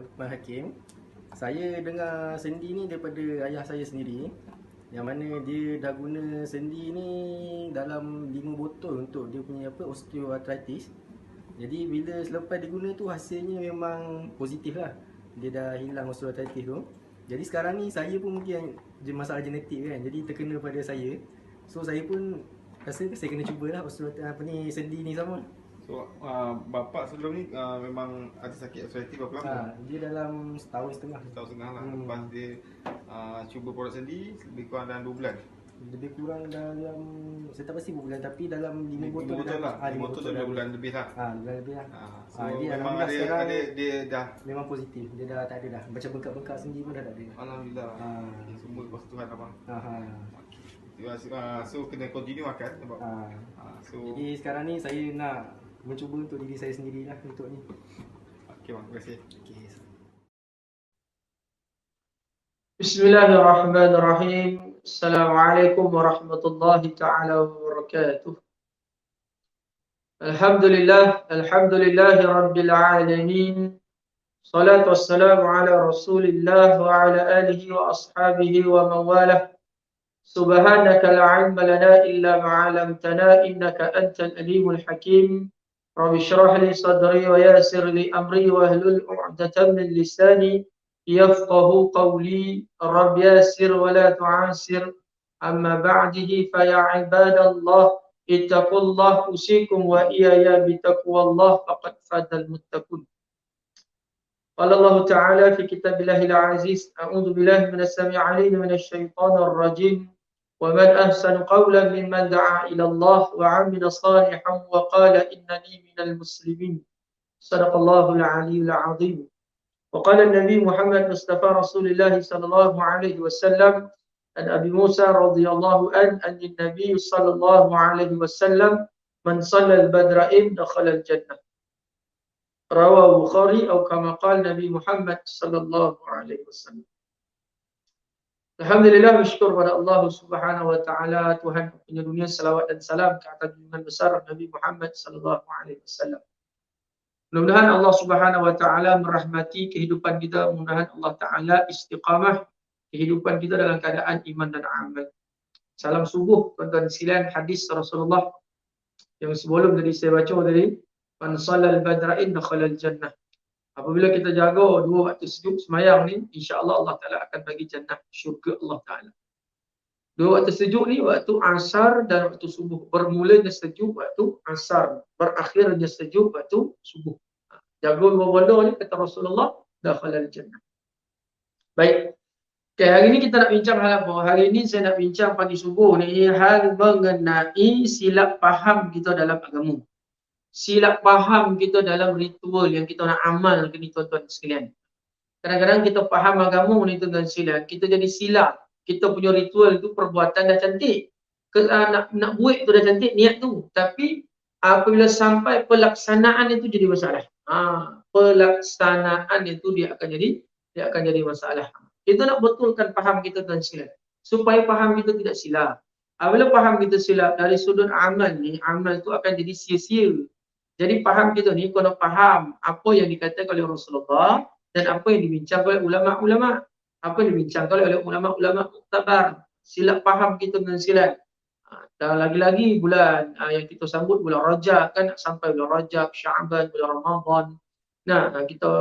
Lukman Hakim. Saya dengar sendi ni daripada ayah saya sendiri, yang mana dia dah guna sendi ni dalam 5 botol untuk dia punya osteoarthritis. Jadi bila selepas diguna tu hasilnya memang positif lah. Dia dah hilang osteoarthritis tu. Jadi sekarang ni saya pun mungkin masalah genetik kan. Jadi terkena pada saya. So saya pun rasa saya kena cubalah sendi ni sama. So, bapak sebelum ni memang ada sakit arthritis berapa lama? Dia dalam setahun setengah. Setahun setengah lah. Lepas dia cuba produk sendi lebih kurang dalam 2 bulan. Lebih kurang dalam, saya tak pasti berapa bulan, tapi dalam 5 botol lah. 5 botol dah 2 bulan lebih lah. Bulan lebih lah. So memang dia dah memang positif. Dia dah tak ada dah. Macam bengkak-bengkak sendi pun dah tak ada. Alhamdulillah. Semua kuasa Tuhan abang. So kena continue makan sebab jadi sekarang ni saya nak mencuba untuk diri saya sendirilah untuk ni. Okey bang, terima kasih. Okey. Bismillahirrahmanirrahim. Assalamualaikum warahmatullahi ta'ala wabarakatuh. Alhamdulillahi rabbil alamin. Salatu wassalamu ala rasulillah wa ala alihi wa ashabihi wa mawalah. Subhanaka la ilma lana illa ma 'allamtana innaka antal alimul hakim. Rabbi shrah li sadri wa yassir li amri wa hlul 'uqdatam min lisani yafqahu qawli. Rabbi yassir wa la tu'assir. Amma ba'dihi fa ya ibadallah ittaqullah usikum wa iyaya bitaqwallah faqad fadal muttaqun. Qala Allah Ta'ala fi kitabillahil aziz, a'udzu billahi minas samii'il 'aliim minasy syaithaanir rajiim. ومن أحسن قولا ممن دعا إلى الله وعمل صالحا وقال إنني من المسلمين. صدق الله العلي العظيم. وقال النبي محمد مصطفى رسول الله صلى الله عليه وسلم عن أبي موسى رضي الله عنه أن النبي صلى الله عليه وسلم من صلى البدرين دخل الجنة. رواه البخاري أو كما قال Nabi Muhammad sallallahu alaihi wasallam. Alhamdulillah, bersyukur kepada Allah Subhanahu wa taala, Tuhan punya dunia, salawat dan salam ke atas junjungan besar Nabi Muhammad sallallahu alaihi wasallam. Mudah-mudahan Allah Subhanahu wa taala merahmati kehidupan kita, mudah-mudahan Allah taala istiqamah kehidupan kita dalam keadaan iman dan amal. Salam subuh tuan-tuan sekalian, hadis Rasulullah yang sebelum tadi saya baca tadi, man sallal badrain dakhalal jannah. Apabila kita jaga 2 waktu sejuk semayang ni, insya-Allah Allah Taala akan bagi jannah, syurga Allah Taala. 2 waktu sejuk ni waktu asar dan waktu subuh. Bermulanya sejuk waktu asar, berakhirnya sejuk waktu subuh. Jaga 2 benda ni kata Rasulullah, dakhalal jannah. Baik. Okay, hari ni kita nak bincang hal apa? Hari ni saya nak bincang pagi subuh ni hal mengenai silap faham kita dalam agama. Silap faham kita dalam ritual yang kita nak amalkan ni tuan-tuan sekalian. Kadang-kadang kita faham agama ni tuan-tuan sekalian, kita jadi silap. Kita punya ritual tu perbuatan dah cantik. Nak buat tu dah cantik niat tu. Tapi apabila sampai pelaksanaan itu jadi masalah. Pelaksanaan itu dia akan jadi masalah. Kita nak betulkan faham kita tuan sekalian, supaya faham kita tidak silap. Apabila faham kita silap dari sudut amal ni, amal tu akan jadi sia-sia. Jadi faham kita ni kena faham apa yang dikatakan oleh Rasulullah dan apa yang dibincangkan oleh ulama-ulama. Apa yang dibincangkan oleh ulama-ulama muktabar. Silap faham kita dengan silap. Dan lagi-lagi bulan yang kita sambut bulan Rajab kan, nak sampai bulan Rajab, Sya'ban, bulan Ramadan. Nah, kita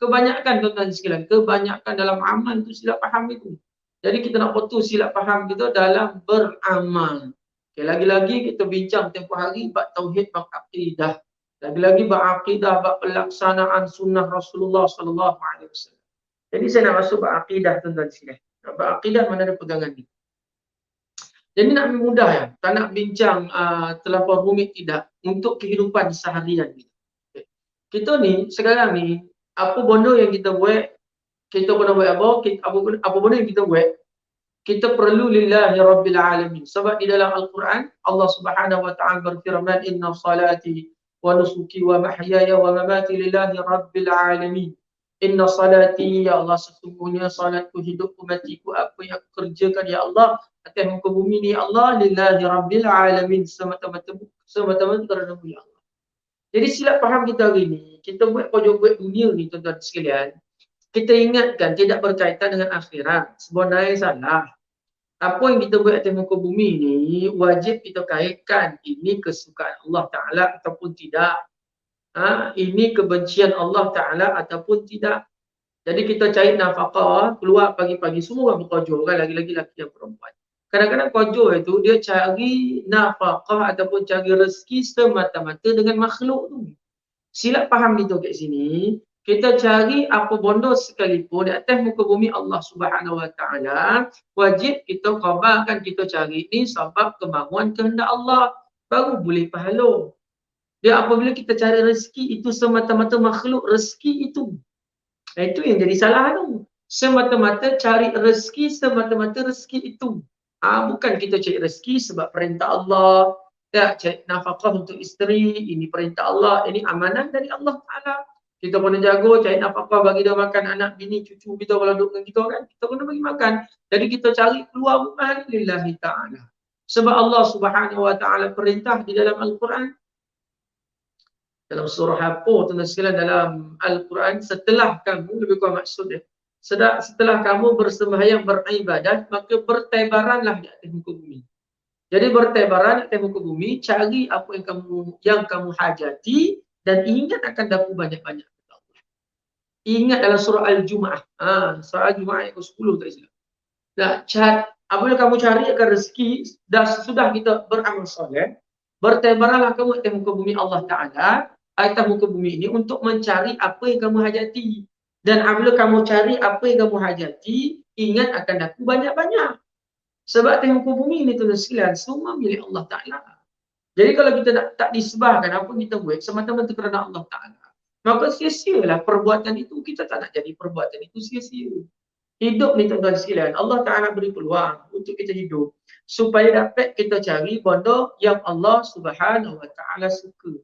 kebanyakan tuan-tuan sekalian, kebanyakan dalam amal tu silap faham itu. Jadi kita nak putus silap faham kita dalam beramal. Okay, lagi-lagi kita bincang tempoh hari bab tauhid, bab akidah. Lagi-lagi bab akidah, bab pelaksanaan sunnah Rasulullah sallallahu alaihi wasallam. Jadi saya nak masuk bab akidah tuan-tuan sekalian. Bab akidah mana ada pegangan ni. Jadi nak mudah ya, tak nak bincang terlampau rumit tidak untuk kehidupan seharian kita. Okay. Kita ni sekarang ni apa benda yang kita buat, kita kena buat apa benda yang kita buat, kita perlu lillahi rabbil alamin. Sebab di dalam Al-Quran Allah Subhanahu wa taala berfirman, inna salati wa nusuki wa mahyaya wa mamati lillahi rabbil alamin. Inna salati, ya Allah, sesungguhnya salatku, hidupku, matiku, apa yang aku kerjakan ya Allah atas muka bumi ni Allah, lillahi rabbil alamin, semata-mata kerana ya Allah. Jadi silap faham kita hari ni, kita buat dunia ni tuan-tuan sekalian, kita ingatkan tidak berkaitan dengan akhirat. Sebenarnya salah. Apa yang kita buat atas muka bumi ni wajib kita kaitkan ini kesukaan Allah Ta'ala ataupun tidak. Ini kebencian Allah Ta'ala ataupun tidak. Jadi kita cari nafkah, keluar pagi-pagi, semua orang berkojol kan, lagi-lagi lelaki dan perempuan. Kadang-kadang kojol itu dia cari nafkah ataupun cari rezeki semata-mata dengan makhluk tu. Silap faham kita kat sini, kita cari apa benda sekalipun di atas muka bumi Allah Subhanahu Wa Taala, wajib kita khabarkan kita cari ni sebab kemauan kehendak Allah, baru boleh pahala. Dia apabila kita cari rezeki itu semata-mata makhluk rezeki itu. Itu yang jadi salah tu. Semata-mata cari rezeki, semata-mata rezeki itu. Bukan kita cari rezeki sebab perintah Allah. Ya, cari nafkah untuk isteri, ini perintah Allah, ini amanah dari Allah Ta'ala. Kita kena jaga, cari nafkah bagi dia makan anak, bini, cucu kita kalau duduk dengan kita kan. Kita kena bagi makan. Jadi kita cari keluar rumah lillahi ta'ala. Sebab Allah Subhanahu Wa Ta'ala perintah di dalam Al-Quran. Dalam surah apa tuan-tuan sekalian dalam Al-Quran, setelah kamu, lebih kurang maksud dia, setelah kamu bersembahyang beribadat, maka bertebaranlah di atas muka bumi. Jadi bertebaran di atas muka bumi, cari apa yang kamu hajati dan ingat akan dapat banyak-banyak. Ingat dalam surah Al-Jumu'ah. Surah Al-Jumu'ah ayat 10 tak silap. Nah, apabila kamu cari akan rezeki, sudah kita beramal soleh, bertebaranlah kamu atas muka bumi Allah Ta'ala, atas muka bumi ini untuk mencari apa yang kamu hajati. Dan apabila kamu cari apa yang kamu hajati, ingat akan dapat banyak-banyak. Sebab atas muka bumi ini tuan sekalian, semua milik Allah Ta'ala. Jadi kalau kita tak disebahkan apa kita buat semata-mata kerana Allah Ta'ala, maka sia-sialah perbuatan itu. Kita tak nak jadi perbuatan itu sia-sia. Hidup ni tuan-tuan sekalian, Allah Ta'ala beri peluang untuk kita hidup supaya dapat kita cari benda yang Allah Subhanahu Wa Ta'ala suka.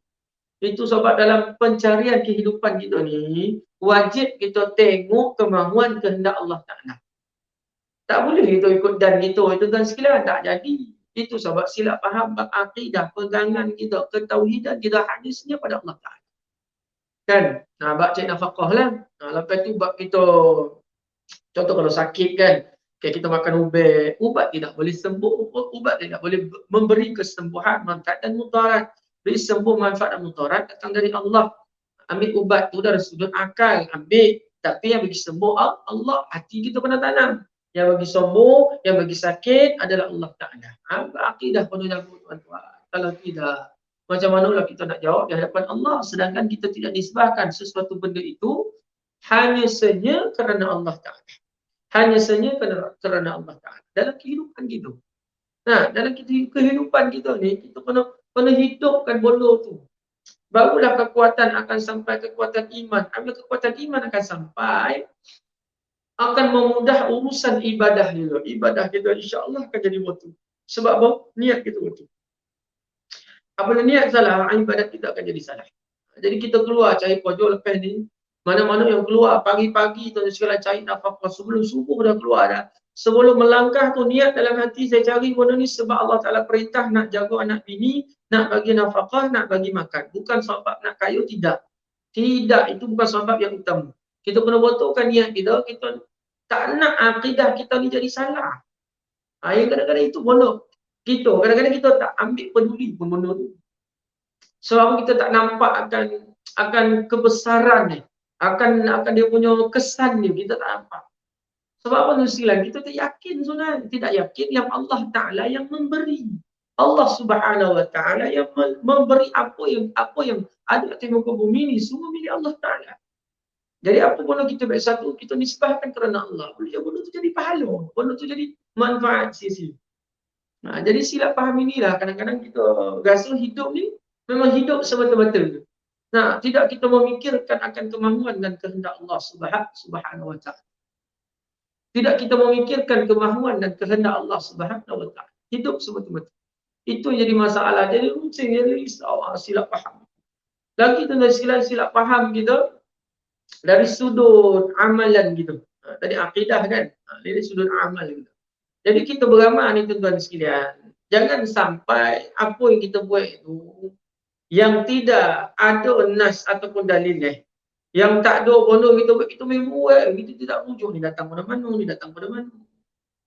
Itu sebab dalam pencarian kehidupan kita ni, wajib kita tengok kemahuan kehendak Allah Ta'ala. Tak boleh kita ikut dan gitu, itu dan sekalian tak jadi. Itu sebab silap faham akidah, pegangan kita, ketauhidan kita hadisnya pada Allah Ta'ala. Kan? Bab cek nafkah lah. Lepas tu bab kita, contoh kalau sakit kan, kita makan ubat tidak boleh sembuh, ubat tidak boleh memberi kesembuhan, manfaat dan mudarat. Beri sembuh, manfaat dan mudarat datang dari Allah. Ambil ubat tu dari sudut akal, ambil. Tapi yang bagi sembuh Allah, hati kita kena tanam. Yang bagi sembuh, yang bagi sakit adalah Allah Ta'ala. Akidah penuh jago tuan-tuan. Kalau tidak, macam manalah kita nak jawab di hadapan Allah sedangkan kita tidak disebabkan sesuatu benda itu hanya sahaja kerana Allah Ta'ala. Hanya sahaja kerana Allah Ta'ala. Dalam kehidupan kita. Dalam kehidupan kita ni, kita kena hidupkan benda tu. Barulah kekuatan akan sampai, kekuatan iman. Apabila kekuatan iman akan sampai, akan memudah urusan ibadah kita. Ibadah kita insya-Allah akan jadi betul. Sebab apa? Niat kita betul. Apabila niat salah, ibadat kita akan jadi salah. Jadi kita keluar cari kojol lepas ni, mana-mana yang keluar pagi-pagi tu sekalian cari nafkah sebelum subuh dah keluar dah. Sebelum melangkah tu niat dalam hati saya cari benda ni sebab Allah Ta'ala perintah nak jaga anak bini, nak bagi nafkah, nak bagi makan. Bukan sebab nak kaya, tidak. Tidak, itu bukan sebab yang utama. Kita kena betulkan niat kita tak nak akidah kita ni jadi salah. Yang kadang-kadang itu benda kita, kadang-kadang kita tak ambil peduli pun benda tu. Sebab kita tak nampak akan kebesaran ni, akan dia punya kesan ni, kita tak nampak. Sebab apa nusilan? Kita tak yakin sebenarnya, tidak yakin yang Allah Ta'ala yang memberi. Allah Subhanahu Wa Ta'ala yang memberi apa yang ada di muka bumi ni, semua milik Allah Ta'ala. Jadi apa benda kita buat satu, kita nisbahkan kerana Allah. Benda tu jadi pahala, benda tu jadi manfaat sia-sia. Jadi silap faham inilah kadang-kadang kita rasa hidup ni memang hidup semata-mata. Tidak kita memikirkan akan kemahuan dan kehendak Allah Subhanahu Wa Ta'ala. Tidak kita memikirkan kemahuan dan kehendak Allah Subhanahu Wa Ta'ala. Hidup semata-mata. Itu yang jadi masalah. Jadi mungkin jadi risau, silap faham. Lagi tu silap faham kita dari sudut amalan gitu. Tadi akidah kan, dari sudut amal gitu. Jadi kita beramal ni tuan-tuan sekalian, jangan sampai apa yang kita buat itu yang tidak ada nas ataupun dalil Yang tak ada bodoh kita buat, kita main buat, kita tidak rujuk, ni datang pada mana, ni datang pada mana.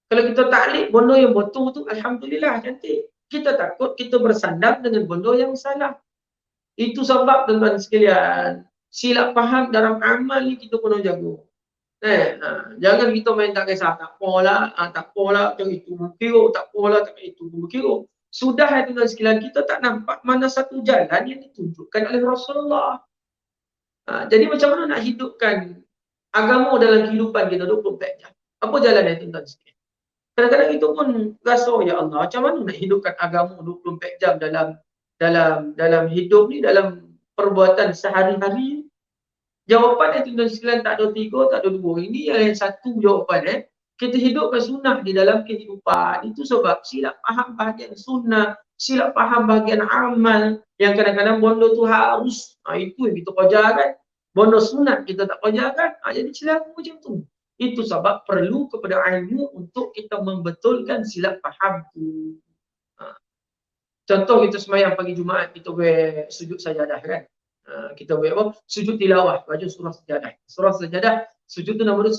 Kalau kita taklid bodoh yang betul tu, alhamdulillah cantik. Kita takut kita bersandar dengan bodoh yang salah. Itu sebab tuan-tuan sekalian, silap faham dalam amal ni kita kena jaga. Jangan kita main tak kisah, tak apalah, tak apalah, tak itu berkira, tak apalah, tak itu berkira. Sudah tuan-tuan sekalian, kita tak nampak mana satu jalan yang ditunjukkan oleh Rasulullah. Jadi macam mana nak hidupkan agama dalam kehidupan kita 24 jam? Apa jalan yang tuan-tuan sekalian? Kadang-kadang kita pun rasa, ya Allah, macam mana nak hidupkan agama 24 jam dalam hidup ni, dalam perbuatan sehari-hari. Jawapan tuan-tuan sekalian tak ada 3, tak ada 2. Ini yang satu jawapan. Kita hidupkan sunnah di dalam kehidupan. Itu sebab silap faham bahagian sunnah, silap faham bahagian amal, yang kadang-kadang bondo tu harus, itu yang kita kerjakan. Bondo sunat kita tak kerjakan, jadi silap macam tu. Itu sebab perlu kepada ilmu untuk kita membetulkan silap faham tu. Contoh kita semayang pagi Jumaat, kita buat sujud sajadah kan. Kita buat apa? Sujud tilawah, baca surah sajadah. Surah sajadah, sujud tu nama dia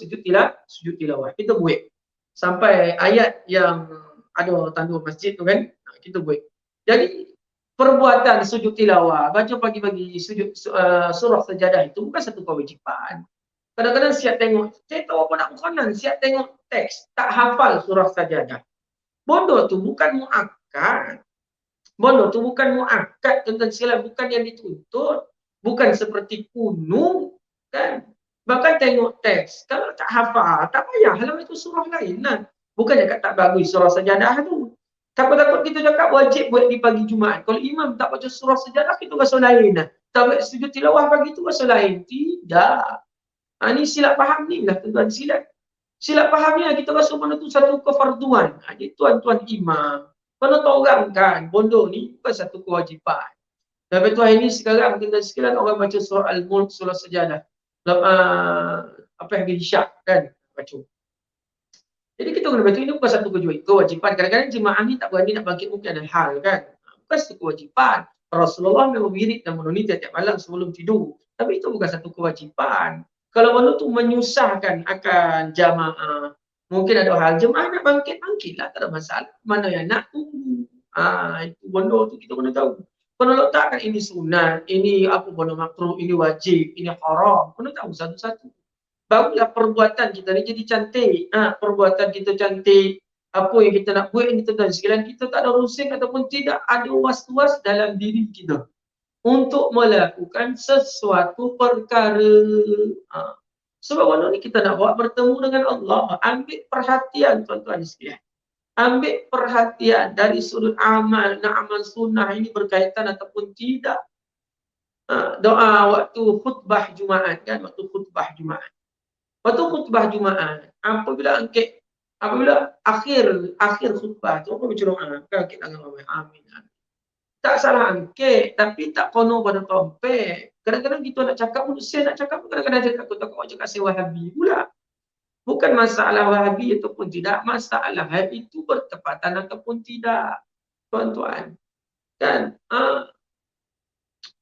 sujud tilawah. Kita buat sampai ayat yang ada tanda masjid tu kan, kita buat. Jadi perbuatan sujud tilawah, baca pagi-pagi sujud surah sajadah itu bukan satu kewajipan. Kadang-kadang siap tengok, saya tahu apa nak makanan, siap tengok teks, tak hafal surah sajadah. Bodoh tu bukan muakkad. Bodoh tu bukan muakkad, tuan-tuan sekalian, bukan yang dituntut, bukan seperti kuno, kan? Bahkan tengok teks, kalau tak hafal, tak payah, halaman itu surah lain lah. Bukan cakap tak bagus surah sajadah tu. Takut-takut kita cakap wajib buat di pagi Jumaat. Kalau imam tak baca surah sajadah, itu rasa lain lah. Tak buat sujud tilawah pagi itu rasa lain. Tidak. Ini silap faham ni lah tuan-tuan silap. Silap fahamnya kita rasa benda tu satu kefarduan. Jadi tuan-tuan imam, kena tahu kan, bodoh ni bukan satu kewajipan. Tapi tu hari ni sekarang tuan-tuan sekalian orang baca surah Al-Mulk, surah sajadah. Apa yang disyak kan, baca. Jadi kita kena baca, ini bukan satu kewajipan. Kadang-kadang jemaah ni tak berani nak bangkit mungkin ada hal kan. Bukan satu kewajipan. Rasulullah memang wirid dan menuni tiap-tiap malam sebelum tidur. Tapi itu bukan satu kewajipan. Kalau benda tu menyusahkan akan jamaah, mungkin ada hal jemaah nak bangkitlah, tak ada masalah. Mana yang nak tunggu. Itu benda tu kita kena tahu. Kena letakkan ini sunat, ini apa benda makruh, ini wajib, ini haram. Kena tahu satu-satu. Barulah perbuatan kita ni jadi cantik. Perbuatan kita cantik. Apa yang kita nak buat ni tuan-tuan sekalian, kita tak ada rusing ataupun tidak ada was-was dalam diri kita untuk melakukan sesuatu perkara. Sebab benda ni kita nak buat bertemu dengan Allah. Ambil perhatian tuan-tuan sekalian. Ambil perhatian dari sudut amal, nak amal sunnah ini berkaitan ataupun tidak. Doa waktu khutbah Jumaat kan, waktu khutbah Jumaat. Waktu khutbah Jumaat, apabila akhir khutbah tu, apa baca doa? Kan kita tangan ramai, amin. Tak salah angket, tapi tak kono pada trompet. Kadang-kadang kita nak cakap, manusia nak cakap, kadang-kadang cakap, aku takut cakap saya Wahabi pula. Bukan masalah Wahabi ataupun tidak, masalah itu bertepatan ataupun tidak. Tuan-tuan. Kan?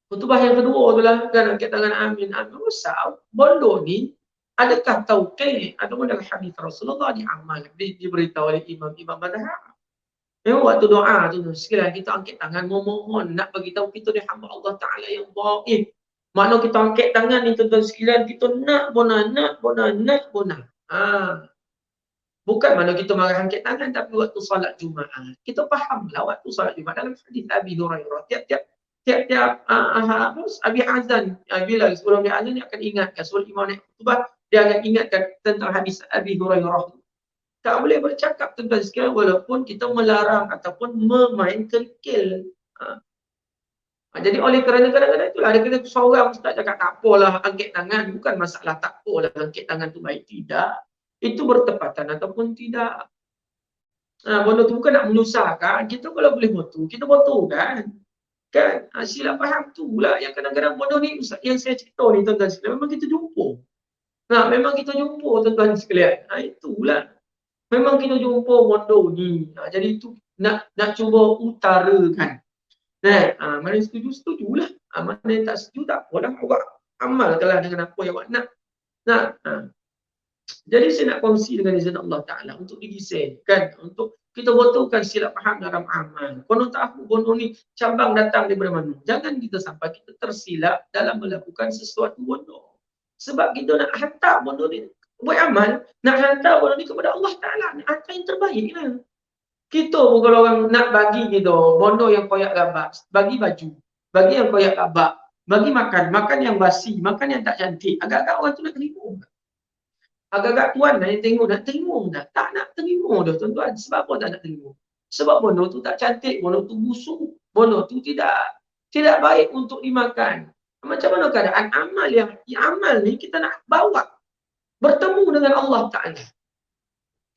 Khutbah yang kedua tu lah, kan angkat tangan amin. Amin. Usah, bodoh ni, adakah tauqih ataupun dalam hadis Rasulullah diamal, diberitahu oleh imam-imam madhab. Memang waktu doa tu sekalian kita angkat tangan memohon nak bagi tahu kita ni hamba Allah Taala yang dhaif. Makna kita angkat tangan ni tuan-tuan sekalian, kita nak bona. Bukan mana kita marah angkat tangan, tapi waktu solat Jumaat. Kita fahamlah waktu solat Jumaat dalam hadis Abi Hurairah. Tiap-tiap Abi Azan, bila sebelum dia azan dia akan ingatkan, sebelum imam naik khutbah dia akan ingatkan tentang hadis Abi Hurairah. Tak boleh bercakap tuan-tuan sekalian walaupun kita melarang ataupun memain kerikil. Jadi oleh kerana kadang-kadang itulah ada kena seorang ustaz cakap tak apalah angkat tangan, bukan masalah tak apalah angkat tangan tu baik, tidak. Itu bertepatan ataupun tidak. Benda tu bukan nak menyusahkan, kita kalau boleh betul, kita betul kan. Kan? Silap faham tu lah yang kadang-kadang benda ni yang saya cerita ni tuan-tuan sekalian, memang kita jumpa. Memang kita jumpa tuan-tuan sekalian. Itulah. Memang kita jumpa bodoh ni. Jadi itu nak cuba utarakan. Mana setuju, setujulah. Mana yang tak setuju, tak apalah awak amalkanlah dengan apa yang awak nak. Jadi saya nak kongsi dengan izin Allah Ta'ala untuk digisingkan, untuk kita betulkan silap faham dalam amal. Konon tak aku, konon ni cabang datang daripada mana. Jangan kita sampai kita tersilap dalam melakukan sesuatu bodoh. Sebab kita nak hantar bodoh ni, buat amal, nak hantar bodoh ni kepada Allah Ta'ala. Nak hantar yang terbaik lah. Kita pun kalau orang nak bagi gitu, bodoh yang koyak gabak, bagi baju. Bagi yang koyak gabak, bagi makan. Makan yang basi, makan yang tak cantik. Agak-agak orang tu nak terima. Agak-agak tuan yang tengok nak terima dah. Tak nak terima dah tuan-tuan. Sebab apa tak nak terima? Sebab bodoh tu tak cantik, bodoh tu busuk, bodoh tu tidak baik untuk dimakan. Macam mana keadaan amal yang amal ni kita nak bawa bertemu dengan Allah Ta'ala.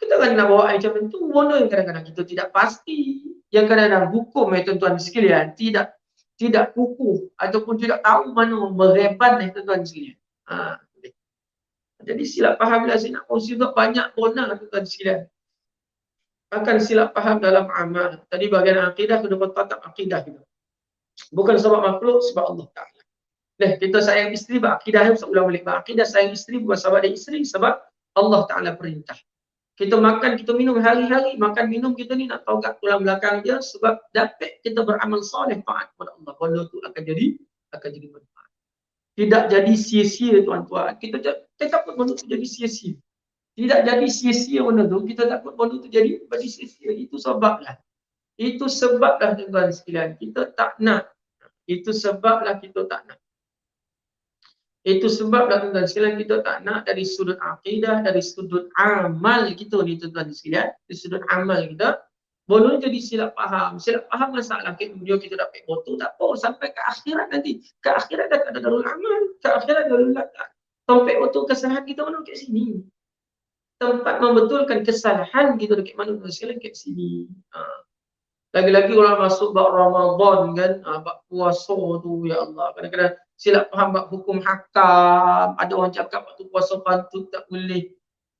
Kita kan nak bawa macam tu, bodoh yang kadang-kadang kita tidak pasti. Yang kadang-kadang hukum tuan-tuan sekalian tidak kukuh ataupun tidak tahu mana bereban tuan-tuan sekalian. Jadi silap faham lah saya nak kongsi juga banyak bona tuan sekalian. Akan silap faham dalam amal. Tadi bahagian akidah, kita bertatap akidah kita. Bukan sebab makhluk, sebab Allah Ta'ala. Kita sayang isteri, akidah saya ulang balik. Akidah sayang isteri bukan sebab dia isteri, sebab Allah Ta'ala perintah. Kita makan, kita minum hari-hari, makan minum kita ni nak tahu kat tulang belakang dia, sebab dapat kita beramal soleh taat kepada Allah. Benda tu akan jadi manfaat. Tidak jadi sia-sia tuan-tuan. Kita takut benda tu jadi sia-sia. Tidak jadi sia-sia benda tu. Kita takut benda tu jadi sia-sia. Itu sebablah. Itu sebablah tuan-tuan sekalian. Kita tak nak. Itu sebablah kita tak nak. Itu sebablah tuan-tuan sekalian kita tak nak dari sudut akidah, dari sudut amal kita ni tuan-tuan sekalian. Dari sudut amal kita. Boleh jadi silap faham. Silap faham masalah dunia kita dapat botol tak apa. Sampai ke akhirat nanti. Ke akhirat dah tak ada darul amal. Ke akhirat darul lakat. Tempat botol kesalahan kita mana kat sini. Tempat membetulkan kesalahan kita dekat mana sekalian kat sini. Lagi-lagi orang masuk bab Ramadan kan. Bab puasa tu ya Allah. Kadang-kadang silap faham bab hukum hakam. Ada orang cakap waktu puasa pantut tak boleh.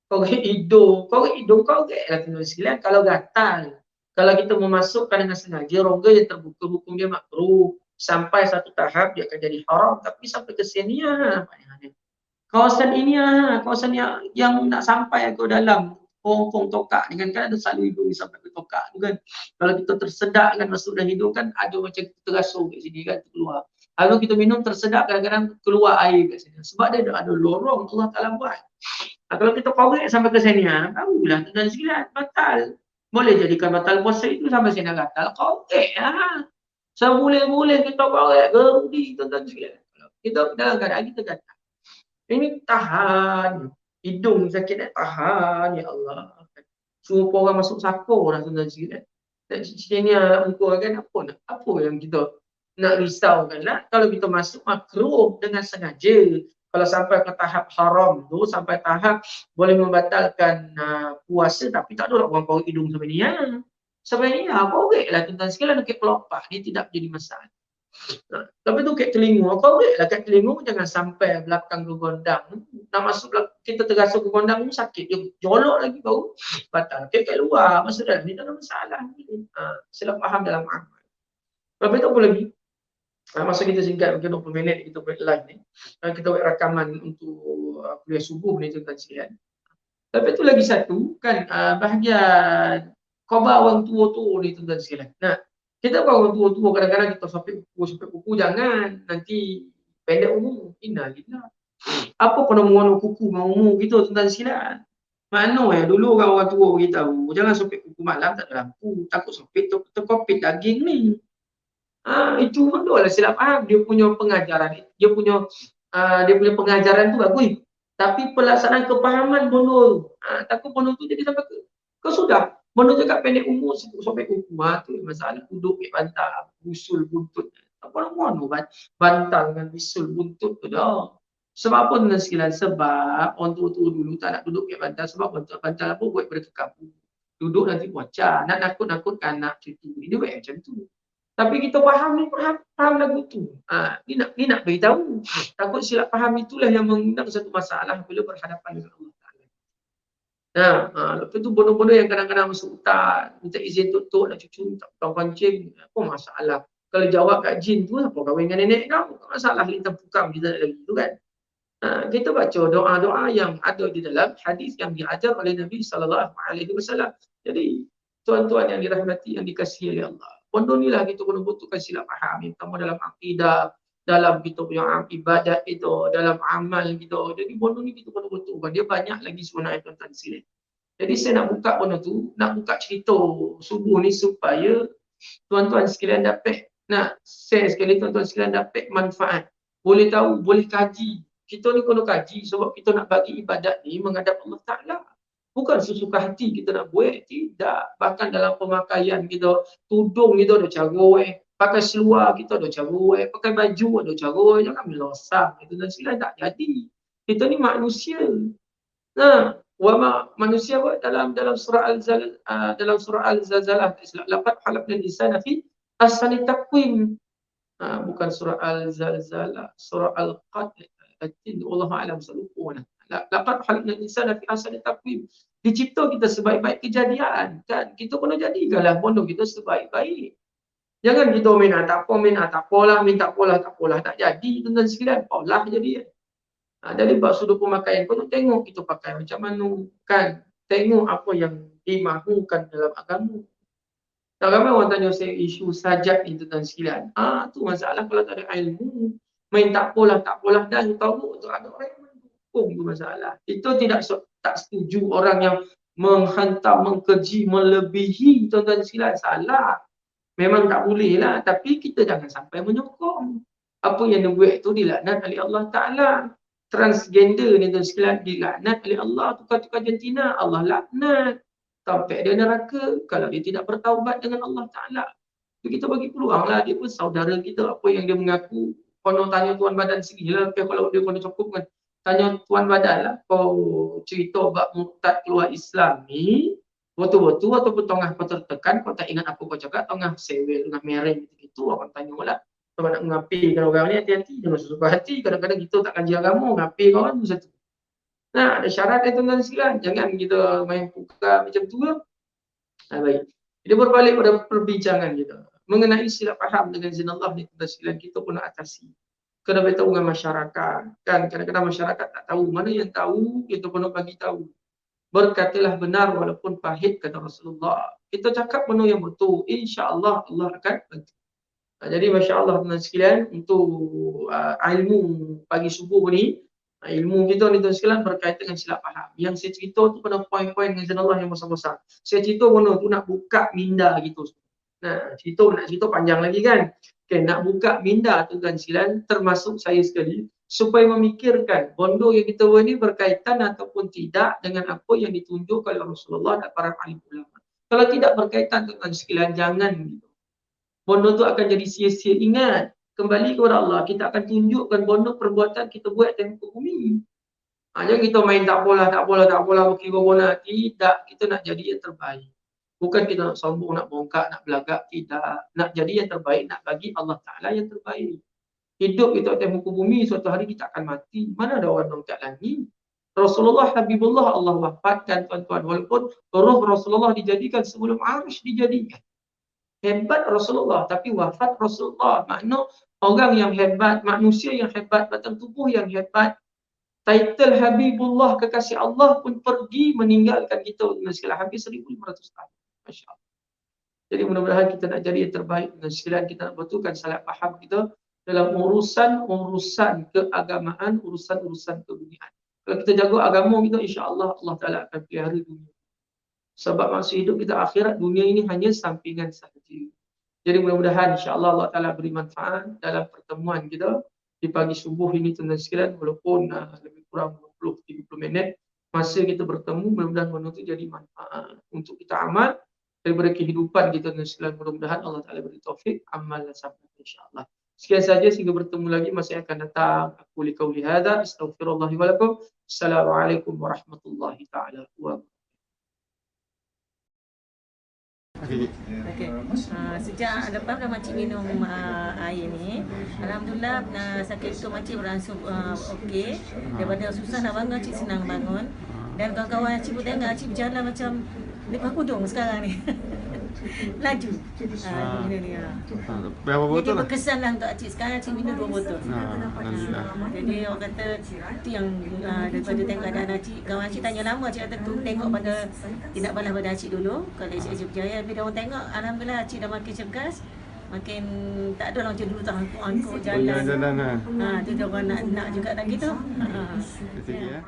Korek hidung. Korek hidung korek lah tuan sekalian. Kalau gatal. Kalau kita memasukkan dengan sengaja, rongga yang terbuka, hukum dia makruh. Sampai satu tahap, dia akan jadi haram. Tapi sampai ke sini, kawasan ini, kawasan yang nak sampai ke dalam pong-pong tokak ni kan ada selalu hidung sampai ke tokak tu kan. Kalau kita tersedak kan masuk dalam hidung kan, ada macam terasuk kat sini kan, keluar. Kalau kita minum tersedak, kadang-kadang keluar air kat sini. Sebab dia ada lorong Allah Ta'ala buat. Kalau kita korek sampai ke sini, tahulah tuan sekalian, batal. Boleh jadikan batal puasa itu sampai sini gatal. Korek lah. Seboleh-boleh kita korek. Gerudi tuan-tuan sekalian. Kita dalam keadaan kita gatal. Ini tahan. Hidung sakit tahan. Ya Allah. Semua orang masuk sakur lah tuan-tuan sekalian. Dan sini muka kan apa yang kita nak risaukan lah. Kalau kita masuk makruh dengan sengaja. Kalau sampai ke tahap haram tu, sampai tahap boleh membatalkan puasa, tapi tak ada orang korek hidung sampai ni. Sampai ni, korek lah tuan-tuan sekalian dekat pelopak. Dia tidak jadi masalah. Tapi tu kat telinga, korek lah kat telinga, jangan sampai belakang ke gondang. Nak masuk, kita terasuk ke gondang ni sakit. Dia jolok lagi baru batal. Kat luar, masuk dalam ni tak ada masalah. Silap faham dalam amal. Lepas tu apa lagi? Masa kita singkat mungkin 20 minit kita buat live ni. Kita buat rakaman untuk kuliah subuh ni tuan-tuan sekalian. Tapi tu lagi satu kan bahagian khabar orang tua tu ni tuan-tuan sekalian. Nah, kita orang tua-tua kadang-kadang kita sampai kuku jangan nanti pendek umur. Innalillah. Apa penemuan kuku umur gitu tuan-tuan sekalian? Mana dulu orang tua beritahu jangan sampai kuku malam tak ada lampu, takut sampai terkopit daging ni. Itu betul lah silap faham. Dia punya pengajaran, dia punya pengajaran tu bagus. Tapi pelaksanaan kepahaman bodoh. Takut bodoh tu jadi sampai ke sudah. Bodoh cakap pendek umur sampai kuku. Tu masalah. Duduk kat bantal, busul buntut. Apa bodoh bantal dengan bisul buntut tu dah. Sebab apa tuan sekalian? Sebab orang tua-tua dulu tak nak duduk kat bantal. Sebab bantal apa buat pada kekapu. Duduk nanti bocah. Nak nakut-nakutkan anak cucu. Dia buat macam tu. Tapi kita faham lagu tu. Ni nak beritahu. Takut silap faham itulah yang mengundang satu masalah bila berhadapan dengan Allah Ta'ala. Lepas tu bodoh-bodoh yang kadang-kadang masuk hutan, minta izin tok nak cucu, tak potong kancing, apa masalah. Kalau jawab kat jin tu, apa kahwin dengan nenek kau? Tak masalah kita pukam kita nak lagi tu kan. Kita baca doa-doa yang ada di dalam hadis yang diajar oleh Nabi SAW. Jadi, tuan-tuan yang dirahmati, yang dikasihi oleh Allah. Pondok ni lah kita kena butuhkan silap faham. Yang pertama dalam akidah, dalam kita punya ibadat kita, dalam amal kita. Jadi, pondok ni kita kena butuhkan. Dia banyak lagi sebenarnya tuan-tuan silap. Jadi, saya nak buka pondok tu, nak buka cerita subuh ni supaya tuan-tuan sekalian dapat, nak share sekali tuan-tuan sekalian dapat manfaat. Boleh tahu, boleh kaji. Kita ni kena kaji sebab kita nak bagi ibadat ni menghadap Allah Ta'ala. Bukan sesuka hati kita nak buat, tidak. Bahkan dalam pemakaian kita, tudung kita ada cara, pakai seluar kita ada cara, pakai baju ada cara, jangan melosang. Itu dan sila tak jadi. Kita ni manusia. Nah, manusia dalam surah Al-Zalzalah, laqad khalaqnal insana fi ahsani taqwim. Bukan surah Al-Zalzalah, surah Al-Qadr. Allah Alam, saya lupa. Laqad khalaqnal insana fi ahsani taqwim. Dicipta kita sebaik-baik kejadian kan. Kita kena jadikanlah bodoh kita sebaik-baik. Jangan kita tak apalah, minta apalah, tak jadi tuan-tuan sekalian. Apalah jadi. Dari bab sudut pemakaian kau nak tengok kita pakai macam mana kan. Tengok apa yang dimahukan dalam agama. Tak ramai orang tanya saya isu sajak ni tuan-tuan sekalian. Tu masalah kalau tak ada ilmu. Main tak apalah dan tahu tu ada orang yang mendukung tu masalah. Itu tak setuju orang yang menghantar, mengkeji, melebihi tuan-tuan sekalian. Salah. Memang tak boleh lah. Tapi kita jangan sampai menyokong. Apa yang dia buat tu dilaknat oleh Allah Ta'ala. Transgender ni tuan sekalian dilaknat oleh Allah. Tukar-tukar jantina, Allah laknat. Sampai dia neraka kalau dia tidak bertaubat dengan Allah Ta'ala. Jadi kita bagi peluang lah. Dia pun saudara kita. Apa yang dia mengaku. Kalau tanya tuan badan sendiri lah. Kalau dia kena cukup kan. Tanya tuan badan lah. Kau cerita bab murtad keluar Islam ni. Betul-betul ataupun tengah kau tertekan. Kau tak ingat apa kau cakap. Tengah sewel, tengah mereng gitu. Orang tanya lah. Kalau nak mengapikan orang ni hati-hati. Jangan sesuka hati. Kadang-kadang kita tak kaji agama. Ngapi kawan tu satu. Nah, ada syarat tuan-tuan sekalian. Jangan kita main buka macam tu lah. Baik. Kita berbalik pada perbincangan kita. Mengenai silap faham dengan izin Allah ni tuan-tuan sekalian, kita pun nak atasi. Kena beritahu dengan masyarakat. Kan kadang-kadang masyarakat tak tahu. Mana yang tahu, kita pun nak bagi tahu. Berkatalah benar walaupun pahit, kata Rasulullah. Kita cakap benda yang betul. InsyaAllah Allah akan bantu. Jadi Masya Allah tuan-tuan sekalian, untuk ilmu pagi subuh ni, ilmu kita ni tuan sekalian berkaitan dengan silap faham. Yang saya cerita tu pada poin-poin dengan izin Allah yang besar-besar. Saya cerita benda tu nak buka minda gitu. Nah, nak cerita panjang lagi kan. Okay, nak buka minda tuan-tuan sekalian, termasuk saya sekali, supaya memikirkan bondo yang kita buat ni berkaitan ataupun tidak dengan apa yang ditunjuk oleh Rasulullah dan para alim ulama. Kalau tidak berkaitan tuan-tuan sekalian, jangan gitu. Bondo tu akan jadi sia-sia. Ingat, kembali kepada Allah, kita akan tunjukkan bondo perbuatan kita buat di muka bumi. Jangan kita main tak apalah, berkira bona. Tidak, kita nak jadi yang terbaik. Bukan kita nak sombong, nak bongkak, nak belagak. Tidak. Nak jadi yang terbaik, nak bagi Allah Ta'ala yang terbaik. Hidup kita di muka bumi, suatu hari kita akan mati. Mana ada orang kat langit? Rasulullah Habibullah Allah wafatkan tuan-tuan. Walaupun roh Rasulullah dijadikan sebelum arsh dijadikan. Hebat Rasulullah, tapi wafat Rasulullah. Makna orang yang hebat, manusia yang hebat, batang tubuh yang hebat. Title Habibullah, kekasih Allah pun pergi meninggalkan kita dengan segala habis 1500 tahun. Masya Allah. Jadi mudah-mudahan kita nak jadi yang terbaik dengan sekalian kita nak betulkan salah faham kita dalam urusan keagamaan, urusan keduniaan. Kalau kita jaga agama kita, insya-Allah Allah Taala akan pelihara dunia. Sebab maksud hidup kita akhirat, dunia ini hanya sampingan sahaja. Jadi mudah-mudahan insya-Allah Allah Taala beri manfaat dalam pertemuan kita di pagi subuh ini tuan-tuan sekalian, walaupun lebih kurang 20-30 minit masa kita bertemu, mudah-mudahan benda itu jadi manfaat untuk kita amal daripada kehidupan kita dan sekalian. Mudah-mudahan Allah Ta'ala beri taufik amal dan sabar insya-Allah. Sekian saja, sehingga bertemu lagi masa yang akan datang. Aku li qauli hadza astaghfirullah wa lakum. Assalamualaikum warahmatullahi taala wabarakatuh. Okey. Sejak lepas dah makcik minum air ni, alhamdulillah sakit itu makcik beransur okey. Daripada susah nak bangun, cik senang bangun. Dan kawan-kawan cik pun tengok cik berjalan macam lepas kudung sekarang ni. laju. Guna ni. Berapa Jadi botol lah? berkesan lah untuk Acik. Sekarang Acik minum 2 botol. Alhamdulillah. Jadi orang kata tu yang daripada tengok keadaan Acik. Kawan Acik tanya lama, Acik kata tu tengok pada tindak balas pada Acik dulu. Kalau Acik berjaya, bila orang tengok, alhamdulillah Acik dah makin cergas. Makin tak ada lah macam dulu tak angkut jalan. Jalan lah. Tu dia orang nak juga tak gitu. Sikit ya.